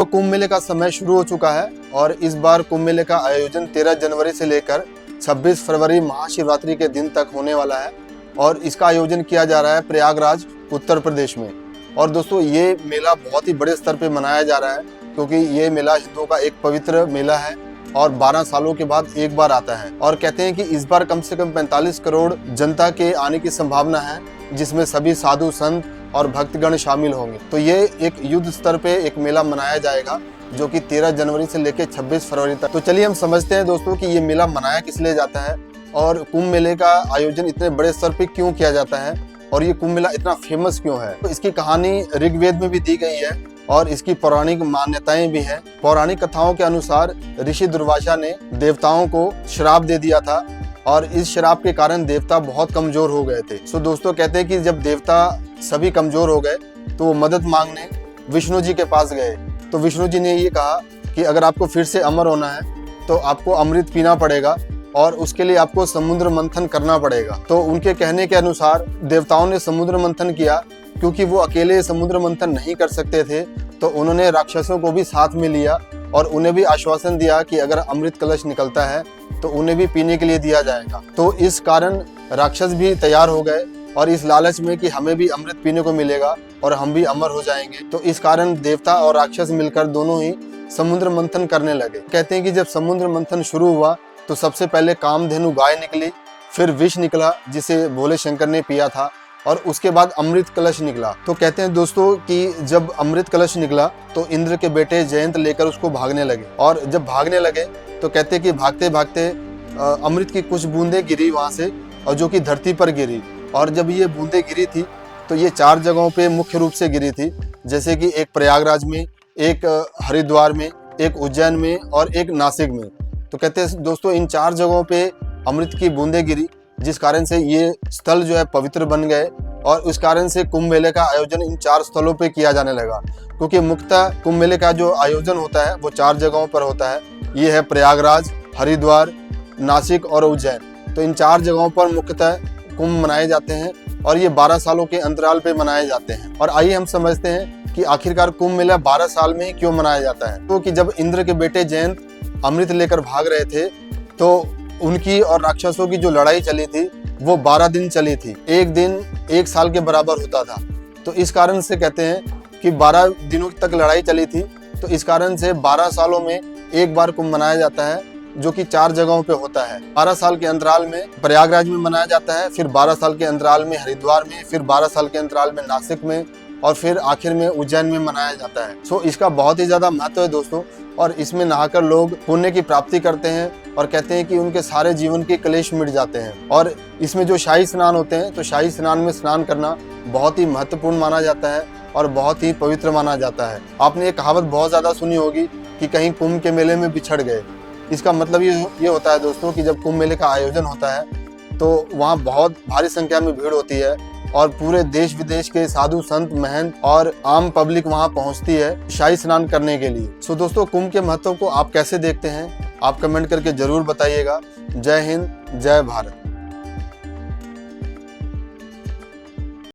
तो कुंभ मेले का समय शुरू हो चुका है और इस बार कुंभ मेले का आयोजन 13 जनवरी से लेकर 26 फरवरी महाशिवरात्रि के दिन तक होने वाला है और इसका आयोजन किया जा रहा है प्रयागराज उत्तर प्रदेश में। और दोस्तों ये मेला बहुत ही बड़े स्तर पे मनाया जा रहा है क्योंकि ये मेला हिंदुओं का एक पवित्र मेला है और 12 सालों के बाद एक बार आता है। और कहते हैं कि इस बार कम से कम 45 करोड़ जनता के आने की संभावना है, जिसमें सभी साधु संत और भक्तगण शामिल होंगे। तो ये एक युद्ध स्तर पे एक मेला मनाया जाएगा जो कि 13 जनवरी से लेकर 26 फरवरी तक। तो चलिए हम समझते हैं दोस्तों कि ये मेला मनाया किस लिए जाता है और कुंभ मेले का आयोजन इतने बड़े स्तर पे क्यों किया जाता है और ये कुंभ मेला इतना फेमस क्यों है। तो इसकी कहानी ऋग्वेद में भी दी गई है और इसकी पौराणिक मान्यताएं भी हैं। पौराणिक कथाओं के अनुसार ऋषि दुर्वासा ने देवताओं को श्राप दे दिया था और इस श्राप के कारण देवता बहुत कमजोर हो गए थे। सो दोस्तों कहते हैं कि जब देवता सभी कमजोर हो गए तो वो मदद मांगने विष्णु जी के पास गए। तो विष्णु जी ने ये कहा कि अगर आपको फिर से अमर होना है तो आपको अमृत पीना पड़ेगा और उसके लिए आपको समुद्र मंथन करना पड़ेगा। तो उनके कहने के अनुसार देवताओं ने समुद्र मंथन किया। क्योंकि वो अकेले समुद्र मंथन नहीं कर सकते थे तो उन्होंने राक्षसों को भी साथ में लिया और उन्हें भी आश्वासन दिया कि अगर अमृत कलश निकलता है तो उन्हें भी पीने के लिए दिया जाएगा। तो इस कारण राक्षस भी तैयार हो गए और इस लालच में कि हमें भी अमृत पीने को मिलेगा और हम भी अमर हो जाएंगे। तो इस कारण देवता और राक्षस मिलकर दोनों ही समुद्र मंथन करने लगे। कहते हैं कि जब समुद्र मंथन शुरू हुआ तो सबसे पहले कामधेनु गाय निकली, फिर विष निकला जिसे भोले शंकर ने पिया था और उसके बाद अमृत कलश निकला। तो कहते हैं दोस्तों कि जब अमृत कलश निकला तो इंद्र के बेटे जयंत लेकर उसको भागने लगे और जब भागने लगे तो कहते हैं कि भागते भागते अमृत की कुछ बूंदें गिरी वहां से और जो कि धरती पर गिरी। और जब ये बूंदें गिरी थी तो ये 4 जगहों पे मुख्य रूप से गिरी थी, जैसे कि एक प्रयागराज में, एक हरिद्वार में, एक उज्जैन में और एक नासिक में। तो कहते हैं दोस्तों इन 4 जगहों पे अमृत की बूंदें गिरी जिस कारण से ये स्थल जो है पवित्र बन गए और उस कारण से कुंभ मेले का आयोजन इन 4 स्थलों पे किया जाने लगा। क्योंकि मुख्यतः कुंभ मेले का जो आयोजन होता है वो 4 जगहों पर होता है। ये है प्रयागराज, हरिद्वार, नासिक और उज्जैन। तो इन 4 जगहों पर मुख्यतः कुंभ मनाए जाते हैं और ये 12 सालों के अंतराल पे मनाए जाते हैं। और आइए हम समझते हैं कि आखिरकार कुंभ मेला 12 साल में ही क्यों मनाया जाता है। तो कि जब इंद्र के बेटे जयंत अमृत लेकर भाग रहे थे तो उनकी और राक्षसों की जो लड़ाई चली थी वो 12 दिन चली थी। एक दिन 1 साल के बराबर होता था। तो इस कारण से कहते हैं कि 12 दिनों तक लड़ाई चली थी। तो इस कारण से 12 सालों में एक बार कुंभ मनाया जाता है जो कि 4 जगहों पे होता है। 12 साल के अंतराल में प्रयागराज में मनाया जाता है, फिर 12 साल के अंतराल में हरिद्वार में, फिर 12 साल के अंतराल में नासिक में और फिर आखिर में उज्जैन में मनाया जाता है। सो इसका बहुत ही ज्यादा महत्व है दोस्तों। और इसमें नहाकर लोग पुण्य की प्राप्ति करते हैं और कहते हैं कि उनके सारे जीवन के क्लेश मिट जाते हैं। और इसमें जो शाही स्नान होते हैं तो शाही स्नान में स्नान करना बहुत ही महत्वपूर्ण माना जाता है और बहुत ही पवित्र माना जाता है। आपने ये कहावत बहुत ज्यादा सुनी होगी कि कहीं कुंभ के मेले में बिछड़ गए। इसका मतलब ये होता है दोस्तों कि जब कुंभ मेले का आयोजन होता है तो वहाँ बहुत भारी संख्या में भीड़ होती है और पूरे देश विदेश के साधु संत महंत और आम पब्लिक वहां पहुंचती है शाही स्नान करने के लिए। सो दोस्तों कुंभ के महत्व को आप कैसे देखते हैं आप कमेंट करके जरूर बताइएगा। जय हिंद, जय भारत।